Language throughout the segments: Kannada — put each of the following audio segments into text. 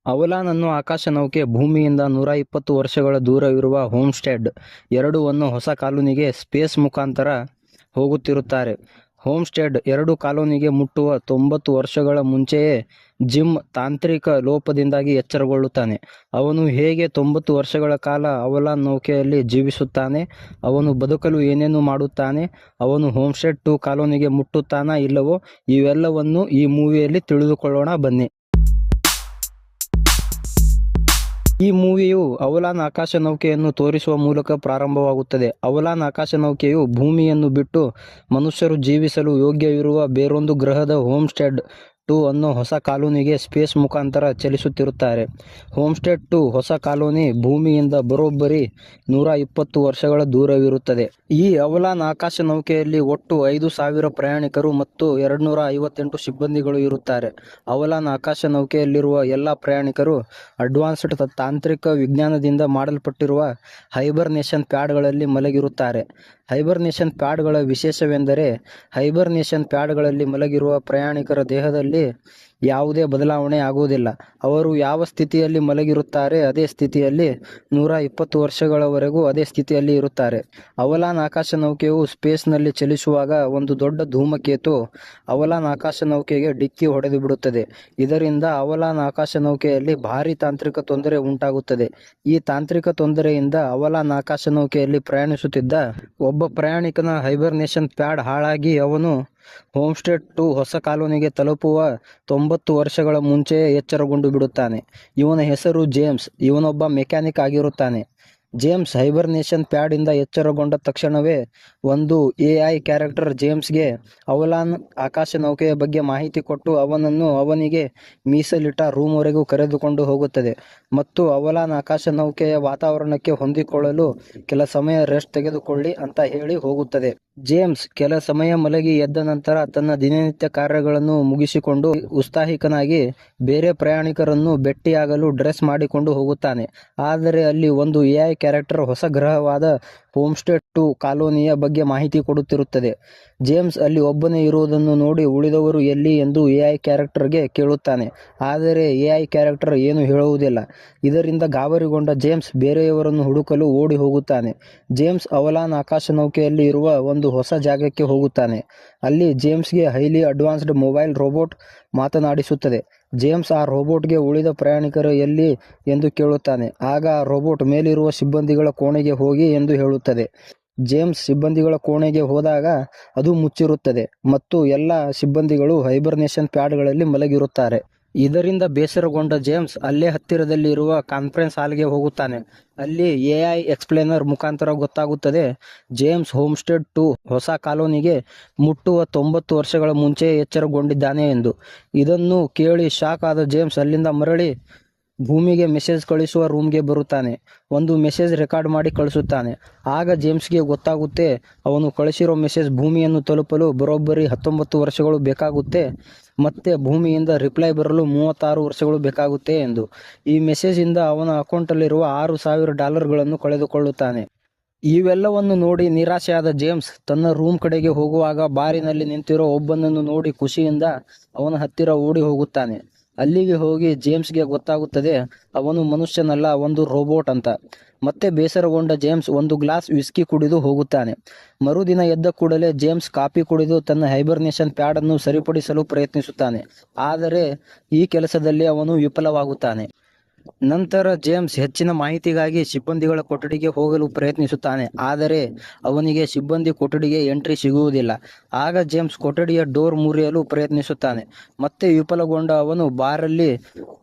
ಅವಲಾನ್ ಅನ್ನೋ ಆಕಾಶನೌಕೆ ಭೂಮಿಯಿಂದ 120 ವರ್ಷಗಳ ದೂರವಿರುವ ಹೋಮ್ಸ್ಟೆಡ್ 2 ಅನ್ನೋ ಹೊಸ ಕಾಲೋನಿಗೆ ಸ್ಪೇಸ್ ಮುಖಾಂತರ ಹೋಗುತ್ತಿರುತ್ತಾರೆ. ಹೋಮ್ಸ್ಟೆಡ್ 2 ಕಾಲೋನಿಗೆ ಮುಟ್ಟುವ 90 ವರ್ಷಗಳ ಮುಂಚೆಯೇ ಜಿಮ್ ತಾಂತ್ರಿಕ ಲೋಪದಿಂದಾಗಿ ಎಚ್ಚರಗೊಳ್ಳುತ್ತಾನೆ. ಅವನು ಹೇಗೆ 90 ವರ್ಷಗಳ ಕಾಲ ಅವಲಾನ್ ನೌಕೆಯಲ್ಲಿ ಜೀವಿಸುತ್ತಾನೆ, ಅವನು ಬದುಕಲು ಏನೇನು ಮಾಡುತ್ತಾನೆ, ಅವನು ಹೋಮ್ಸ್ಟೆಡ್ 2 ಕಾಲೋನಿಗೆ ಮುಟ್ಟುತ್ತಾನಾ ಇಲ್ಲವೋ, ಇವೆಲ್ಲವನ್ನೂ ಈ ಮೂವಿಯಲ್ಲಿ ತಿಳಿದುಕೊಳ್ಳೋಣ ಬನ್ನಿ. ಈ ಮೂವಿಯು ಅವಲಾನ್ ಆಕಾಶನೌಕೆಯನ್ನು ತೋರಿಸುವ ಮೂಲಕ ಪ್ರಾರಂಭವಾಗುತ್ತದೆ. ಅವಲಾನ್ ಆಕಾಶನೌಕೆಯು ಭೂಮಿಯನ್ನು ಬಿಟ್ಟು ಮನುಷ್ಯರು ಜೀವಿಸಲು ಯೋಗ್ಯವಿರುವ ಬೇರೊಂದು ಗ್ರಹದ ಹೋಮ್ಸ್ಟೆಡ್ 2 ಅನ್ನೋ ಹೊಸ ಕಾಲೋನಿಗೆ ಸ್ಪೇಸ್ ಮುಖಾಂತರ ಚಲಿಸುತ್ತಿರುತ್ತಾರೆ. ಹೋಮ್ಸ್ಟೆಡ್ 2 ಹೊಸ ಕಾಲೋನಿ ಭೂಮಿಯಿಂದ ಬರೋಬ್ಬರಿ 120 ವರ್ಷಗಳ ದೂರವಿರುತ್ತದೆ. ಈ ಅವಲಾನ್ ಆಕಾಶನೌಕೆಯಲ್ಲಿ ಒಟ್ಟು 5,000 ಪ್ರಯಾಣಿಕರು ಮತ್ತು 258 ಸಿಬ್ಬಂದಿಗಳು ಇರುತ್ತಾರೆ. ಅವಲಾನ್ ಆಕಾಶನೌಕೆಯಲ್ಲಿರುವ ಎಲ್ಲ ಪ್ರಯಾಣಿಕರು ಅಡ್ವಾನ್ಸ್ಡ್ ತಾಂತ್ರಿಕ ವಿಜ್ಞಾನದಿಂದ ಮಾಡಲ್ಪಟ್ಟಿರುವ ಹೈಬರ್ನೇಷನ್ ಪ್ಯಾಡ್ಗಳಲ್ಲಿ ಮಲಗಿರುತ್ತಾರೆ. ಹೈಬರ್ನೇಷನ್ ಪ್ಯಾಡ್ಗಳ ವಿಶೇಷವೆಂದರೆ, ಹೈಬರ್ನೇಷನ್ ಪ್ಯಾಡ್ಗಳಲ್ಲಿ ಮಲಗಿರುವ ಪ್ರಯಾಣಿಕರ ದೇಹದಲ್ಲಿ ಯಾವುದೇ ಬದಲಾವಣೆ ಆಗುವುದಿಲ್ಲ. ಅವರು ಯಾವ ಸ್ಥಿತಿಯಲ್ಲಿ ಮಲಗಿರುತ್ತಾರೆ ಅದೇ ಸ್ಥಿತಿಯಲ್ಲಿ 120 ವರ್ಷಗಳವರೆಗೂ ಅದೇ ಸ್ಥಿತಿಯಲ್ಲಿ ಇರುತ್ತಾರೆ. ಅವಲಾನ್ ಆಕಾಶನೌಕೆಯು ಸ್ಪೇಸ್ನಲ್ಲಿ ಚಲಿಸುವಾಗ ಒಂದು ದೊಡ್ಡ ಧೂಮಕೇತು ಅವಲಾನ್ ಆಕಾಶನೌಕೆಗೆ ಡಿಕ್ಕಿ ಹೊಡೆದು ಬಿಡುತ್ತದೆ. ಇದರಿಂದ ಅವಲಾನ್ ಆಕಾಶನೌಕೆಯಲ್ಲಿ ಭಾರೀ ತಾಂತ್ರಿಕ ತೊಂದರೆ ಉಂಟಾಗುತ್ತದೆ. ಈ ತಾಂತ್ರಿಕ ತೊಂದರೆಯಿಂದ ಅವಲಾನ್ ಆಕಾಶನೌಕೆಯಲ್ಲಿ ಪ್ರಯಾಣಿಸುತ್ತಿದ್ದ ಒಬ್ಬ ಪ್ರಯಾಣಿಕನ ಹೈಬರ್ನೇಷನ್ ಪ್ಯಾಡ್ ಹಾಳಾಗಿ ಅವನು ಹೋಮ್ಸ್ಟೆಡ್ 2 ಹೊಸ ಕಾಲೋನಿಗೆ ತಲುಪುವ 90 ವರ್ಷಗಳ ಮುಂಚೆಯೇ ಎಚ್ಚರಗೊಂಡು ಬಿಡುತ್ತಾನೆ. ಇವನ ಹೆಸರು ಜೇಮ್ಸ್. ಇವನೊಬ್ಬ ಮೆಕ್ಯಾನಿಕ್ ಆಗಿರುತ್ತಾನೆ. ಜೇಮ್ಸ್ ಹೈಬರ್ನೇಷನ್ ಪ್ಯಾಡಿಂದ ಎಚ್ಚರಗೊಂಡ ತಕ್ಷಣವೇ ಒಂದು AI ಕ್ಯಾರೆಕ್ಟರ್ ಜೇಮ್ಸ್ಗೆ ಅವಲಾನ್ ಆಕಾಶನೌಕೆಯ ಬಗ್ಗೆ ಮಾಹಿತಿ ಕೊಟ್ಟು ಅವನನ್ನು ಅವನಿಗೆ ಮೀಸಲಿಟ್ಟ ರೂಮ್ವರೆಗೂ ಕರೆದುಕೊಂಡು ಹೋಗುತ್ತದೆ ಮತ್ತು ಅವಲಾನ್ ಆಕಾಶನೌಕೆಯ ವಾತಾವರಣಕ್ಕೆ ಹೊಂದಿಕೊಳ್ಳಲು ಕೆಲ ಸಮಯ ರೆಸ್ಟ್ ತೆಗೆದುಕೊಳ್ಳಿ ಅಂತ ಹೇಳಿ ಹೋಗುತ್ತದೆ. ಜೇಮ್ಸ್ ಕೆಲ ಸಮಯ ಮಲಗಿ ಎದ್ದ ನಂತರ ತನ್ನ ದಿನನಿತ್ಯ ಕಾರ್ಯಗಳನ್ನು ಮುಗಿಸಿಕೊಂಡು ಉತ್ಸಾಹಿಕನಾಗಿ ಬೇರೆ ಪ್ರಯಾಣಿಕರನ್ನು ಭೇಟಿಯಾಗಲು ಡ್ರೆಸ್ ಮಾಡಿಕೊಂಡು ಹೋಗುತ್ತಾನೆ. ಆದರೆ ಅಲ್ಲಿ ಒಂದು AI ಕ್ಯಾರೆಕ್ಟರ್ ಹೊಸ ಗ್ರಹವಾದ ಹೋಮ್ಸ್ಟೆಡ್ 2 ಕಾಲೋನಿಯ ಬಗ್ಗೆ ಮಾಹಿತಿ ಕೊಡುತ್ತಿರುತ್ತದೆ. ಜೇಮ್ಸ್ ಅಲ್ಲಿ ಒಬ್ಬನೇ ಇರುವುದನ್ನು ನೋಡಿ ಉಳಿದವರು ಎಲ್ಲಿ ಎಂದು AI ಕ್ಯಾರೆಕ್ಟರ್ಗೆ ಕೇಳುತ್ತಾನೆ. ಆದರೆ AI ಕ್ಯಾರೆಕ್ಟರ್ ಏನು ಹೇಳುವುದಿಲ್ಲ. ಇದರಿಂದ ಗಾಬರಿಗೊಂಡ ಜೇಮ್ಸ್ ಬೇರೆಯವರನ್ನು ಹುಡುಕಲು ಓಡಿ ಹೋಗುತ್ತಾನೆ. ಜೇಮ್ಸ್ ಅವಲಾನ್ ಆಕಾಶನೌಕೆಯಲ್ಲಿ ಇರುವ ಒಂದು ಹೊಸ ಜಾಗಕ್ಕೆ ಹೋಗುತ್ತಾನೆ. ಅಲ್ಲಿ ಜೇಮ್ಸ್ಗೆ ಹೈಲಿ ಅಡ್ವಾನ್ಸ್ಡ್ ಮೊಬೈಲ್ ರೋಬೋಟ್ ಮಾತನಾಡಿಸುತ್ತದೆ. ಜೇಮ್ಸ್ ಆ ರೋಬೋಟ್ಗೆ ಉಳಿದ ಪ್ರಯಾಣಿಕರು ಎಲ್ಲಿ ಎಂದು ಕೇಳುತ್ತಾನೆ. ಆಗ ಆ ರೋಬೋಟ್ ಮೇಲಿರುವ ಸಿಬ್ಬಂದಿಗಳ ಕೋಣೆಗೆ ಹೋಗಿ ಎಂದು ಹೇಳುತ್ತದೆ. ಜೇಮ್ಸ್ ಸಿಬ್ಬಂದಿಗಳ ಕೋಣೆಗೆ ಹೋದಾಗ ಅದು ಮುಚ್ಚಿರುತ್ತದೆ ಮತ್ತು ಎಲ್ಲ ಸಿಬ್ಬಂದಿಗಳು ಹೈಬರ್ನೇಷನ್ ಪ್ಯಾಡ್ಗಳಲ್ಲಿ ಮಲಗಿರುತ್ತಾರೆ. ಇದರಿಂದ ಬೇಸರಗೊಂಡ ಜೇಮ್ಸ್ ಅಲ್ಲೇ ಹತ್ತಿರದಲ್ಲಿ ಇರುವ ಕಾನ್ಫರೆನ್ಸ್ ಹಾಲ್ಗೆ ಹೋಗುತ್ತಾನೆ. ಅಲ್ಲಿ AI ಎಕ್ಸ್ಪ್ಲೇನರ್ ಮುಖಾಂತರ ಗೊತ್ತಾಗುತ್ತದೆ ಜೇಮ್ಸ್ ಹೋಮ್ಸ್ಟೆಡ್ 2 ಹೊಸ ಕಾಲೋನಿಗೆ ಮುಟ್ಟುವ 90 ವರ್ಷಗಳ ಮುಂಚೆ ಎಚ್ಚರಗೊಂಡಿದ್ದಾನೆ ಎಂದು. ಇದನ್ನು ಕೇಳಿ ಶಾಕ್ ಆದ ಜೇಮ್ಸ್ ಅಲ್ಲಿಂದ ಮರಳಿ ಭೂಮಿಗೆ ಮೆಸೇಜ್ ಕಳಿಸುವ ರೂಮ್ಗೆ ಬರುತ್ತಾನೆ. ಒಂದು ಮೆಸೇಜ್ ರೆಕಾರ್ಡ್ ಮಾಡಿ ಕಳಿಸುತ್ತಾನೆ. ಆಗ ಜೇಮ್ಸ್ಗೆ ಗೊತ್ತಾಗುತ್ತೆ ಅವನು ಕಳಿಸಿರೋ ಮೆಸೇಜ್ ಭೂಮಿಯನ್ನು ತಲುಪಲು ಬರೋಬ್ಬರಿ 19 ವರ್ಷಗಳು ಬೇಕಾಗುತ್ತೆ ಮತ್ತೆ ಭೂಮಿಯಿಂದ ರಿಪ್ಲೈ ಬರಲು 36 ವರ್ಷಗಳು ಬೇಕಾಗುತ್ತೆ ಎಂದು. ಈ ಮೆಸೇಜಿಂದ ಅವನ ಅಕೌಂಟಲ್ಲಿರುವ $6,000 ಕಳೆದುಕೊಳ್ಳುತ್ತಾನೆ. ಇವೆಲ್ಲವನ್ನು ನೋಡಿ ನಿರಾಶೆಯಾದ ಜೇಮ್ಸ್ ತನ್ನ ರೂಮ್ ಕಡೆಗೆ ಹೋಗುವಾಗ ಬಾರಿನಲ್ಲಿ ನಿಂತಿರೋ ಒಬ್ಬನನ್ನು ನೋಡಿ ಖುಷಿಯಿಂದ ಅವನ ಹತ್ತಿರ ಓಡಿ ಹೋಗುತ್ತಾನೆ. ಅಲ್ಲಿಗೆ ಹೋಗಿ ಜೇಮ್ಸ್ಗೆ ಗೊತ್ತಾಗುತ್ತದೆ ಅವನು ಮನುಷ್ಯನಲ್ಲ, ಒಂದು ರೋಬೋಟ್ ಅಂತ. ಮತ್ತೆ ಬೇಸರಗೊಂಡ ಜೇಮ್ಸ್ ಒಂದು ಗ್ಲಾಸ್ ವಿಸ್ಕಿ ಕುಡಿದು ಹೋಗುತ್ತಾನೆ. ಮರುದಿನ ಎದ್ದ ಕೂಡಲೇ ಜೇಮ್ಸ್ ಕಾಫಿ ಕುಡಿದು ತನ್ನ ಹೈಬರ್ನೇಷನ್ ಪ್ಯಾಡ್ ಅನ್ನು ಸರಿಪಡಿಸಲು ಪ್ರಯತ್ನಿಸುತ್ತಾನೆ. ಆದರೆ ಈ ಕೆಲಸದಲ್ಲಿ ಅವನು ವಿಫಲವಾಗುತ್ತಾನೆ. ನಂತರ ಜೇಮ್ಸ್ ಹೆಚ್ಚಿನ ಮಾಹಿತಿಗಾಗಿ ಸಿಬ್ಬಂದಿಗಳ ಕೊಠಡಿಗೆ ಹೋಗಲು ಪ್ರಯತ್ನಿಸುತ್ತಾನೆ. ಆದರೆ ಅವನಿಗೆ ಸಿಬ್ಬಂದಿ ಕೊಠಡಿಗೆ ಎಂಟ್ರಿ ಸಿಗುವುದಿಲ್ಲ. ಆಗ ಜೇಮ್ಸ್ ಕೊಠಡಿಯ ಡೋರ್ ಮುರಿಯಲು ಪ್ರಯತ್ನಿಸುತ್ತಾನೆ. ಮತ್ತೆ ವಿಫಲಗೊಂಡ ಅವನು ಬಾರಲ್ಲಿ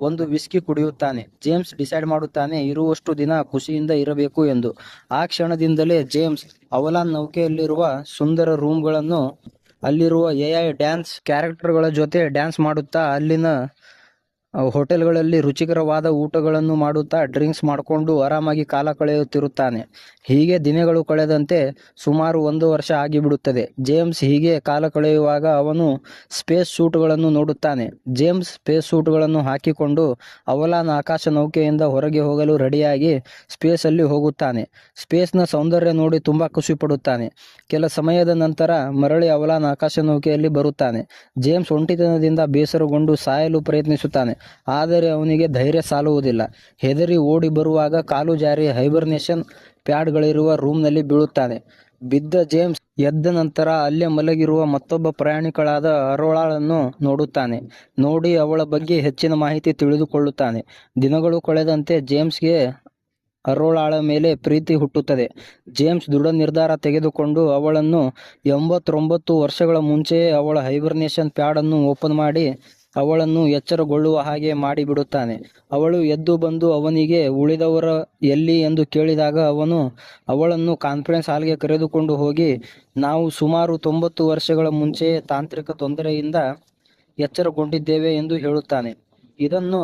ಒಂದು ವಿಸ್ಕಿ ಕುಡಿಯುತ್ತಾನೆ. ಜೇಮ್ಸ್ ಡಿಸೈಡ್ ಮಾಡುತ್ತಾನೆ ಇರುವಷ್ಟು ದಿನ ಖುಷಿಯಿಂದ ಇರಬೇಕು ಎಂದು. ಆ ಕ್ಷಣದಿಂದಲೇ ಜೇಮ್ಸ್ ಅವಲಾನ್ ನೌಕೆಯಲ್ಲಿರುವ ಸುಂದರ ರೂಮ್ಗಳನ್ನು ಅಲ್ಲಿರುವ AI ಡ್ಯಾನ್ಸ್ ಕ್ಯಾರೆಕ್ಟರ್ಗಳ ಜೊತೆ ಡ್ಯಾನ್ಸ್ ಮಾಡುತ್ತಾ, ಅಲ್ಲಿನ ಹೋಟೆಲ್ಗಳಲ್ಲಿ ರುಚಿಕರವಾದ ಊಟಗಳನ್ನು ಮಾಡುತ್ತಾ ಡ್ರಿಂಕ್ಸ್ ಮಾಡಿಕೊಂಡು ಆರಾಮಾಗಿ ಕಾಲ ಕಳೆಯುತ್ತಿರುತ್ತಾನೆ. ಹೀಗೆ ದಿನಗಳು ಕಳೆದಂತೆ ಸುಮಾರು 1 ವರ್ಷ ಆಗಿಬಿಡುತ್ತದೆ. ಜೇಮ್ಸ್ ಹೀಗೆ ಕಾಲ ಕಳೆಯುವಾಗ ಅವನು ಸ್ಪೇಸ್ ಸೂಟ್ಗಳನ್ನು ನೋಡುತ್ತಾನೆ. ಜೇಮ್ಸ್ ಸ್ಪೇಸ್ ಸೂಟ್ಗಳನ್ನು ಹಾಕಿಕೊಂಡು ಅವಲಾನ್ ಆಕಾಶ ನೌಕೆಯಿಂದ ಹೊರಗೆ ಹೋಗಲು ರೆಡಿಯಾಗಿ ಸ್ಪೇಸಲ್ಲಿ ಹೋಗುತ್ತಾನೆ. ಸ್ಪೇಸ್ನ ಸೌಂದರ್ಯ ನೋಡಿ ತುಂಬ ಖುಷಿ ಪಡುತ್ತಾನೆ. ಕೆಲ ಸಮಯದ ನಂತರ ಮರಳಿ ಅವಲಾನ್ ಆಕಾಶ ನೌಕೆಯಲ್ಲಿ ಬರುತ್ತಾನೆ. ಜೇಮ್ಸ್ ಒಂಟಿತನದಿಂದ ಬೇಸರಗೊಂಡು ಸಾಯಲು ಪ್ರಯತ್ನಿಸುತ್ತಾನೆ. ಆದರೆ ಅವನಿಗೆ ಧೈರ್ಯ ಸಾಲುವುದಿಲ್ಲ. ಹೆದರಿ ಓಡಿ ಬರುವಾಗ ಕಾಲು ಜಾರಿ ಹೈಬರ್ನೇಷನ್ ಪ್ಯಾಡ್ಗಳಿರುವ ರೂಮ್ನಲ್ಲಿ ಬೀಳುತ್ತಾನೆ. ಬಿದ್ದ ಜೇಮ್ಸ್ ಎದ್ದ ನಂತರ ಅಲ್ಲೇ ಮಲಗಿರುವ ಮತ್ತೊಬ್ಬ ಪ್ರಯಾಣಿಕಳಾದ ಅರೋರಾಳನ್ನು ನೋಡುತ್ತಾನೆ. ನೋಡಿ ಅವಳ ಬಗ್ಗೆ ಹೆಚ್ಚಿನ ಮಾಹಿತಿ ತಿಳಿದುಕೊಳ್ಳುತ್ತಾನೆ. ದಿನಗಳು ಕಳೆದಂತೆ ಜೇಮ್ಸ್ಗೆ ಅರೋರಾಳ ಮೇಲೆ ಪ್ರೀತಿ ಹುಟ್ಟುತ್ತದೆ. ಜೇಮ್ಸ್ ದೃಢ ನಿರ್ಧಾರ ತೆಗೆದುಕೊಂಡು ಅವಳನ್ನು 89 ವರ್ಷಗಳ ಮುಂಚೆಯೇ ಅವಳ ಹೈಬರ್ನೇಷನ್ ಪ್ಯಾಡ್ ಅನ್ನು ಓಪನ್ ಮಾಡಿ ಅವಳನ್ನು ಎಚ್ಚರಗೊಳ್ಳುವ ಹಾಗೆ ಮಾಡಿಬಿಡುತ್ತಾನೆ. ಅವಳು ಎದ್ದು ಬಂದು ಅವನಿಗೆ ಉಳಿದವರ ಎಲ್ಲಿ ಎಂದು ಕೇಳಿದಾಗ ಅವನು ಅವಳನ್ನು ಕಾನ್ಫರೆನ್ಸ್ ಹಾಲ್ಗೆ ಕರೆದುಕೊಂಡು ಹೋಗಿ, ನಾವು ಸುಮಾರು 90 ವರ್ಷಗಳ ಮುಂಚೆಯೇ ತಾಂತ್ರಿಕ ತೊಂದರೆಯಿಂದ ಎಚ್ಚರಗೊಂಡಿದ್ದೇವೆ ಎಂದು ಹೇಳುತ್ತಾನೆ. ಇದನ್ನು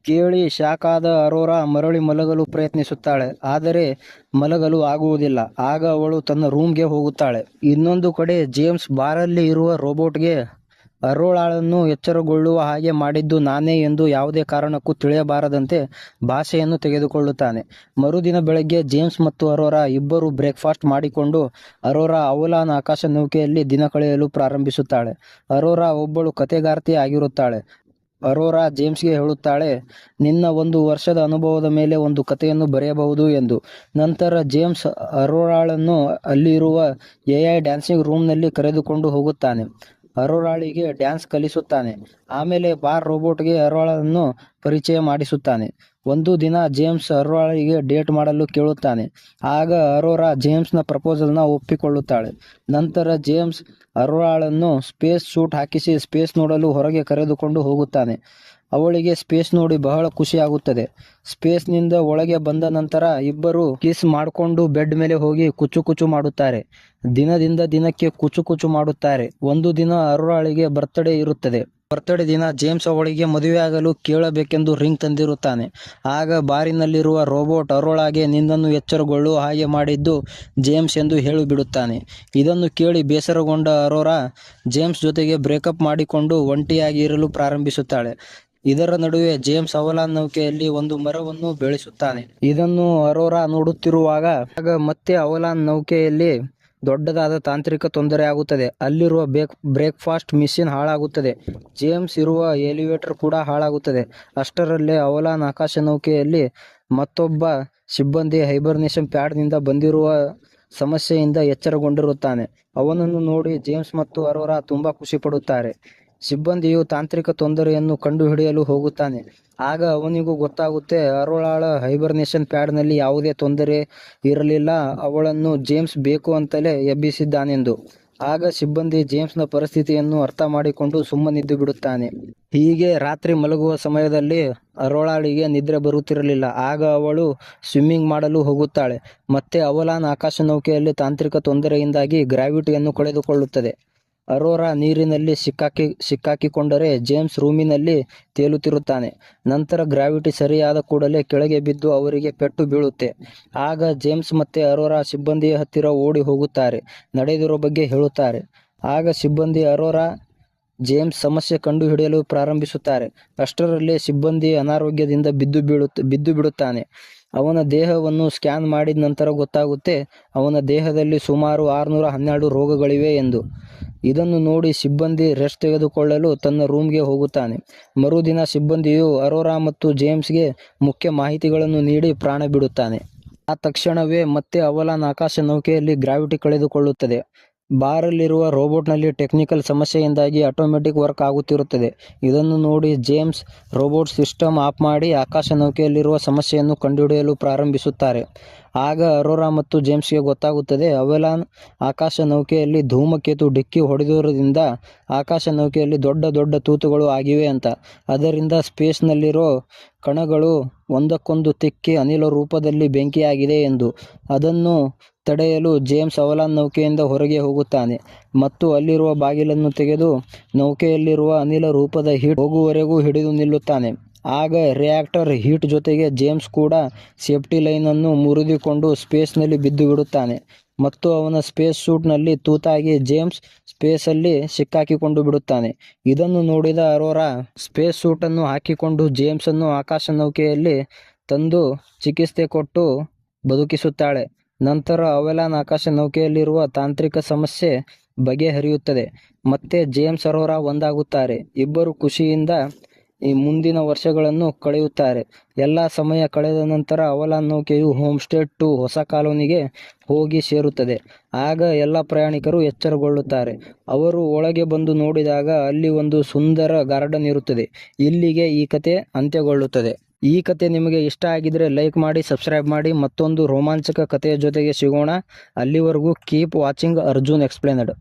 ಕೇಳಿ ಶಾಕ್ ಆದ ಅರೋರಾ ಮರಳಿ ಮಲಗಲು ಪ್ರಯತ್ನಿಸುತ್ತಾಳೆ, ಆದರೆ ಮಲಗಲು ಆಗುವುದಿಲ್ಲ. ಆಗ ಅವಳು ತನ್ನ ರೂಮ್ಗೆ ಹೋಗುತ್ತಾಳೆ. ಇನ್ನೊಂದು ಕಡೆ ಜೇಮ್ಸ್ ಬಾರಲ್ಲಿ ಇರುವ ರೋಬೋಟ್ಗೆ ಅರೋರಾಳನ್ನು ಎಚ್ಚರಗೊಳ್ಳುವ ಹಾಗೆ ಮಾಡಿದ್ದು ನಾನೇ ಎಂದು ಯಾವುದೇ ಕಾರಣಕ್ಕೂ ತಿಳಿಯಬಾರದಂತೆ ಭಾಷೆಯನ್ನು ತೆಗೆದುಕೊಳ್ಳುತ್ತಾನೆ. ಮರುದಿನ ಬೆಳಗ್ಗೆ ಜೇಮ್ಸ್ ಮತ್ತು ಅರೋರಾ ಇಬ್ಬರು ಬ್ರೇಕ್ಫಾಸ್ಟ್ ಮಾಡಿಕೊಂಡು ಅರೋರಾ ಅವಲಾನ್ ಆಕಾಶ ನೌಕೆಯಲ್ಲಿ ದಿನ ಕಳೆಯಲು ಪ್ರಾರಂಭಿಸುತ್ತಾಳೆ. ಅರೋರಾ ಒಬ್ಬಳು ಕಥೆಗಾರ್ತಿ ಆಗಿರುತ್ತಾಳೆ. ಅರೋರಾ ಜೇಮ್ಸ್ಗೆ ಹೇಳುತ್ತಾಳೆ, ನಿನ್ನ 1 ವರ್ಷದ ಅನುಭವದ ಮೇಲೆ ಒಂದು ಕಥೆಯನ್ನು ಬರೆಯಬಹುದು ಎಂದು. ನಂತರ ಜೇಮ್ಸ್ ಅರೋರಾಳನ್ನು ಅಲ್ಲಿರುವ ಎಐ ಡ್ಯಾನ್ಸಿಂಗ್ ರೂಮ್ನಲ್ಲಿ ಕರೆದುಕೊಂಡು ಹೋಗುತ್ತಾನೆ. ಅರೋರಾಳಿಗೆ ಡ್ಯಾನ್ಸ್ ಕಲಿಸುತ್ತಾನೆ. ಆಮೇಲೆ ಬಾರ್ ರೋಬೋಟ್ಗೆ ಅರೋರಾಳನ್ನು ಪರಿಚಯ ಮಾಡಿಸುತ್ತಾನೆ. ಒಂದು ದಿನ ಜೇಮ್ಸ್ ಅರೋರಾಳಿಗೆ ಡೇಟ್ ಮಾಡಲು ಕೇಳುತ್ತಾನೆ. ಆಗ ಅರೋರಾ ಜೇಮ್ಸ್ನ ಪ್ರಪೋಸಲ್ನ ಒಪ್ಪಿಕೊಳ್ಳುತ್ತಾಳೆ. ನಂತರ ಜೇಮ್ಸ್ ಅರೋರಾಳನ್ನು ಸ್ಪೇಸ್ ಸೂಟ್ ಹಾಕಿಸಿ ಸ್ಪೇಸ್ ನೋಡಲು ಹೊರಗೆ ಕರೆದುಕೊಂಡು ಹೋಗುತ್ತಾನೆ. ಅವಳಿಗೆ ಸ್ಪೇಸ್ ನೋಡಿ ಬಹಳ ಖುಷಿಯಾಗುತ್ತದೆ. ಸ್ಪೇಸ್ನಿಂದ ಒಳಗೆ ಬಂದ ನಂತರ ಇಬ್ಬರು ಕಿಸ್ ಮಾಡಿಕೊಂಡು ಬೆಡ್ ಮೇಲೆ ಹೋಗಿ ಕುಚ್ಚು ಕುಚ್ಚು ಮಾಡುತ್ತಾರೆ. ದಿನದಿಂದ ದಿನಕ್ಕೆ ಕುಚ್ಚು ಕುಚ್ಚು ಮಾಡುತ್ತಾರೆ. ಒಂದು ದಿನ ಅರೋರಾಳಿಗೆ ಬರ್ತ್ಡೇ ಇರುತ್ತದೆ. ಬರ್ತ್ಡೇ ದಿನ ಜೇಮ್ಸ್ ಅವಳಿಗೆ ಮದುವೆಯಾಗಲು ಕೇಳಬೇಕೆಂದು ರಿಂಗ್ ತಂದಿರುತ್ತಾನೆ. ಆಗ ಬಾರಿನಲ್ಲಿರುವ ರೋಬೋಟ್ ಅರೋರಾಗೆ ನಿನ್ನನ್ನು ಎಚ್ಚರಗೊಳ್ಳುವ ಹಾಗೆ ಮಾಡಿದ್ದು ಜೇಮ್ಸ್ ಎಂದು ಹೇಳಿಬಿಡುತ್ತಾನೆ. ಇದನ್ನು ಕೇಳಿ ಬೇಸರಗೊಂಡ ಅರೋರಾ ಜೇಮ್ಸ್ ಜೊತೆಗೆ ಬ್ರೇಕಪ್ ಮಾಡಿಕೊಂಡು ಒಂಟಿಯಾಗಿ ಇರಲು ಪ್ರಾರಂಭಿಸುತ್ತಾಳೆ. ಇದರ ನಡುವೆ ಜೇಮ್ಸ್ ಅವಲಾನ್ ನೌಕೆಯಲ್ಲಿ ಒಂದು ಮರವನ್ನು ಬೆಳೆಸುತ್ತಾನೆ. ಇದನ್ನು ಅರೋರಾ ನೋಡುತ್ತಿರುವಾಗ ಆಗ ಮತ್ತೆ ಅವಲಾನ್ ನೌಕೆಯಲ್ಲಿ ದೊಡ್ಡದಾದ ತಾಂತ್ರಿಕ ತೊಂದರೆ ಆಗುತ್ತದೆ. ಅಲ್ಲಿರುವ ಬ್ರೇಕ್ಫಾಸ್ಟ್ ಮಿಷಿನ್ ಹಾಳಾಗುತ್ತದೆ. ಜೇಮ್ಸ್ ಇರುವ ಎಲಿವೇಟರ್ ಕೂಡ ಹಾಳಾಗುತ್ತದೆ. ಅಷ್ಟರಲ್ಲೇ ಅವಲಾನ್ ಆಕಾಶ ನೌಕೆಯಲ್ಲಿ ಮತ್ತೊಬ್ಬ ಸಿಬ್ಬಂದಿ ಹೈಬರ್ನೇಷನ್ ಪ್ಯಾಡ್ನಿಂದ ಬಂದಿರುವ ಸಮಸ್ಯೆಯಿಂದ ಎಚ್ಚರಗೊಂಡಿರುತ್ತಾನೆ. ಅವನನ್ನು ನೋಡಿ ಜೇಮ್ಸ್ ಮತ್ತು ಅರೋರಾ ತುಂಬಾ ಖುಷಿ ಪಡುತ್ತಾರೆ. ಸಿಬ್ಬಂದಿಯು ತಾಂತ್ರಿಕ ತೊಂದರೆಯನ್ನು ಕಂಡುಹಿಡಿಯಲು ಹೋಗುತ್ತಾನೆ. ಆಗ ಅವನಿಗೂ ಗೊತ್ತಾಗುತ್ತೆ ಅರೋರಾಳ ಹೈಬರ್ನೇಷನ್ ಪ್ಯಾಡ್ನಲ್ಲಿ ಯಾವುದೇ ತೊಂದರೆ ಇರಲಿಲ್ಲ, ಅವಳನ್ನು ಜೇಮ್ಸ್ ಬೇಕು ಅಂತಲೇ ಎಬ್ಬಿಸಿದ್ದಾನೆಂದು. ಆಗ ಸಿಬ್ಬಂದಿ ಜೇಮ್ಸ್ನ ಪರಿಸ್ಥಿತಿಯನ್ನು ಅರ್ಥ ಮಾಡಿಕೊಂಡು ಸುಮ್ಮನಿದ್ದು ಬಿಡುತ್ತಾನೆ. ಹೀಗೆ ರಾತ್ರಿ ಮಲಗುವ ಸಮಯದಲ್ಲಿ ಅರೋರಾಳಿಗೆ ನಿದ್ರೆ ಬರುತ್ತಿರಲಿಲ್ಲ. ಆಗ ಅವಳು ಸ್ವಿಮ್ಮಿಂಗ್ ಮಾಡಲು ಹೋಗುತ್ತಾಳೆ. ಮತ್ತೆ ಅವಲಾನ್ ಆಕಾಶ ನೌಕೆಯಲ್ಲಿ ತಾಂತ್ರಿಕ ತೊಂದರೆಯಿಂದಾಗಿ ಗ್ರಾವಿಟಿಯನ್ನು ಕಳೆದುಕೊಳ್ಳುತ್ತದೆ. ಅರೋರಾ ನೀರಿನಲ್ಲಿ ಸಿಕ್ಕಾಕಿಕೊಂಡರೆ ಜೇಮ್ಸ್ ರೂಮಿನಲ್ಲಿ ತೇಲುತ್ತಿರುತ್ತಾನೆ. ನಂತರ ಗ್ರಾವಿಟಿ ಸರಿಯಾದ ಕೂಡಲೇ ಕೆಳಗೆ ಬಿದ್ದು ಅವರಿಗೆ ಪೆಟ್ಟು ಬೀಳುತ್ತೆ. ಆಗ ಜೇಮ್ಸ್ ಮತ್ತೆ ಅರೋರಾ ಸಿಬ್ಬಂದಿಯ ಹತ್ತಿರ ಓಡಿ ಹೋಗುತ್ತಾರೆ. ನಡೆದಿರೋ ಬಗ್ಗೆ ಹೇಳುತ್ತಾರೆ. ಆಗ ಸಿಬ್ಬಂದಿ ಅರೋರಾ ಜೇಮ್ಸ್ ಸಮಸ್ಯೆ ಕಂಡುಹಿಡಿಯಲು ಪ್ರಾರಂಭಿಸುತ್ತಾರೆ. ಅಷ್ಟರಲ್ಲೇ ಸಿಬ್ಬಂದಿ ಅನಾರೋಗ್ಯದಿಂದ ಬಿದ್ದು ಬಿಡುತ್ತಾನೆ. ಅವನ ದೇಹವನ್ನು ಸ್ಕ್ಯಾನ್ ಮಾಡಿದ ನಂತರ ಗೊತ್ತಾಗುತ್ತೆ ಅವನ ದೇಹದಲ್ಲಿ ಸುಮಾರು 612 ರೋಗಗಳಿವೆ ಎಂದು. ಇದನ್ನು ನೋಡಿ ಸಿಬ್ಬಂದಿ ರೆಸ್ಟ್ ತೆಗೆದುಕೊಳ್ಳಲು ತನ್ನ ರೂಮ್ಗೆ ಹೋಗುತ್ತಾನೆ. ಮರುದಿನ ಸಿಬ್ಬಂದಿಯು ಅರೋರಾ ಮತ್ತು ಜೇಮ್ಸ್ಗೆ ಮುಖ್ಯ ಮಾಹಿತಿಗಳನ್ನು ನೀಡಿ ಪ್ರಾಣ ಬಿಡುತ್ತಾನೆ. ಆ ತಕ್ಷಣವೇ ಮತ್ತೆ ಅವಲಾನ್ ಆಕಾಶ ನೌಕೆಯಲ್ಲಿ ಗ್ರಾವಿಟಿ ಕಳೆದುಕೊಳ್ಳುತ್ತದೆ. ಬಾರಲ್ಲಿರುವ ರೋಬೋಟ್ನಲ್ಲಿ ಟೆಕ್ನಿಕಲ್ ಸಮಸ್ಯೆಯಿಂದಾಗಿ ಆಟೋಮೆಟಿಕ್ ವರ್ಕ್ ಆಗುತ್ತಿರುತ್ತದೆ. ಇದನ್ನು ನೋಡಿ ಜೇಮ್ಸ್ ರೋಬೋಟ್ ಸಿಸ್ಟಮ್ ಆಫ್ ಮಾಡಿ ಆಕಾಶ ನೌಕೆಯಲ್ಲಿರುವ ಸಮಸ್ಯೆಯನ್ನು ಕಂಡುಹಿಡಿಯಲು ಪ್ರಾರಂಭಿಸುತ್ತಾರೆ. ಆಗ ಅರೋರಾ ಮತ್ತು ಜೇಮ್ಸ್ಗೆ ಗೊತ್ತಾಗುತ್ತದೆ ಅವಲಾನ್ ಆಕಾಶ ನೌಕೆಯಲ್ಲಿ ಧೂಮಕೇತು ಡಿಕ್ಕಿ ಹೊಡೆದಿರುವುದರಿಂದ ಆಕಾಶ ನೌಕೆಯಲ್ಲಿ ದೊಡ್ಡ ದೊಡ್ಡ ತೂತುಗಳು ಆಗಿವೆ ಅಂತ. ಅದರಿಂದ ಸ್ಪೇಸ್ನಲ್ಲಿರೋ ಕಣಗಳು ಒಂದಕ್ಕೊಂದು ತಿಕ್ಕಿ ಅನಿಲ ರೂಪದಲ್ಲಿ ಬೆಂಕಿಯಾಗಿದೆ ಎಂದು. ಅದನ್ನು ತಡೆಯಲು ಜೇಮ್ಸ್ ಅವಲಾನ್ ನೌಕೆಯಿಂದ ಹೊರಗೆ ಹೋಗುತ್ತಾನೆ ಮತ್ತು ಅಲ್ಲಿರುವ ಬಾಗಿಲನ್ನು ತೆಗೆದು ನೌಕೆಯಲ್ಲಿರುವ ಅನಿಲ ರೂಪದ ಹೀಟ್ ಹೋಗುವವರೆಗೂ ಹಿಡಿದು ನಿಲ್ಲುತ್ತಾನೆ. ಆಗ ರಿಯಾಕ್ಟರ್ ಹೀಟ್ ಜೊತೆಗೆ ಜೇಮ್ಸ್ ಕೂಡ ಸೇಫ್ಟಿ ಲೈನನ್ನು ಮುರಿದುಕೊಂಡು ಸ್ಪೇಸ್ನಲ್ಲಿ ಬಿದ್ದು ಬಿಡುತ್ತಾನೆ ಮತ್ತು ಅವನ ಸ್ಪೇಸ್ ಸೂಟ್ನಲ್ಲಿ ತೂತಾಗಿ ಜೇಮ್ಸ್ ಸ್ಪೇಸಲ್ಲಿ ಸಿಕ್ಕಾಕಿಕೊಂಡು ಬಿಡುತ್ತಾನೆ. ಇದನ್ನು ನೋಡಿದ ಅರೋರಾ ಸ್ಪೇಸ್ ಸೂಟನ್ನು ಹಾಕಿಕೊಂಡು ಜೇಮ್ಸನ್ನು ಆಕಾಶ ನೌಕೆಯಲ್ಲಿ ತಂದು ಚಿಕಿತ್ಸೆ ಕೊಟ್ಟು ಬದುಕಿಸುತ್ತಾಳೆ. ನಂತರ ಅವಲಾನ್ ಆಕಾಶ ನೌಕೆಯಲ್ಲಿರುವ ತಾಂತ್ರಿಕ ಸಮಸ್ಯೆ ಬಗೆಹರಿಯುತ್ತದೆ. ಮತ್ತೆ ಜೇಮ್ಸ್ ಅರೋರಾ ಒಂದಾಗುತ್ತಾರೆ. ಇಬ್ಬರು ಖುಷಿಯಿಂದ ಈ ಮುಂದಿನ ವರ್ಷಗಳನ್ನು ಕಳೆಯುತ್ತಾರೆ. ಎಲ್ಲ ಸಮಯ ಕಳೆದ ನಂತರ ಅವಲಾನ್ ನೌಕೆಯು ಹೋಮ್ಸ್ಟೇ 2 ಹೊಸ ಕಾಲೋನಿಗೆ ಹೋಗಿ ಸೇರುತ್ತದೆ. ಆಗ ಎಲ್ಲ ಪ್ರಯಾಣಿಕರು ಎಚ್ಚರಗೊಳ್ಳುತ್ತಾರೆ. ಅವರು ಒಳಗೆ ಬಂದು ನೋಡಿದಾಗ ಅಲ್ಲಿ ಒಂದು ಸುಂದರ ಗಾರ್ಡನ್ ಇರುತ್ತದೆ. ಇಲ್ಲಿಗೆ ಈ ಕತೆ ಅಂತ್ಯಗೊಳ್ಳುತ್ತದೆ. ಈ ಕತೆ ನಿಮಗೆ ಇಷ್ಟ ಆಗಿದ್ರೆ ಲೈಕ್ ಮಾಡಿ, ಸಬ್ಸ್ಕ್ರೈಬ್ ಮಾಡಿ. ಮತ್ತೊಂದು ರೋಮಾಂಚಕ ಕಥೆಯ ಜೊತೆಗೆ ಸಿಗೋಣ. ಅಲ್ಲಿವರೆಗೂ ಕೀಪ್ ವಾಚಿಂಗ್ ಅರ್ಜುನ್ ಎಕ್ಸ್ಪ್ಲೇನ್ಡ್.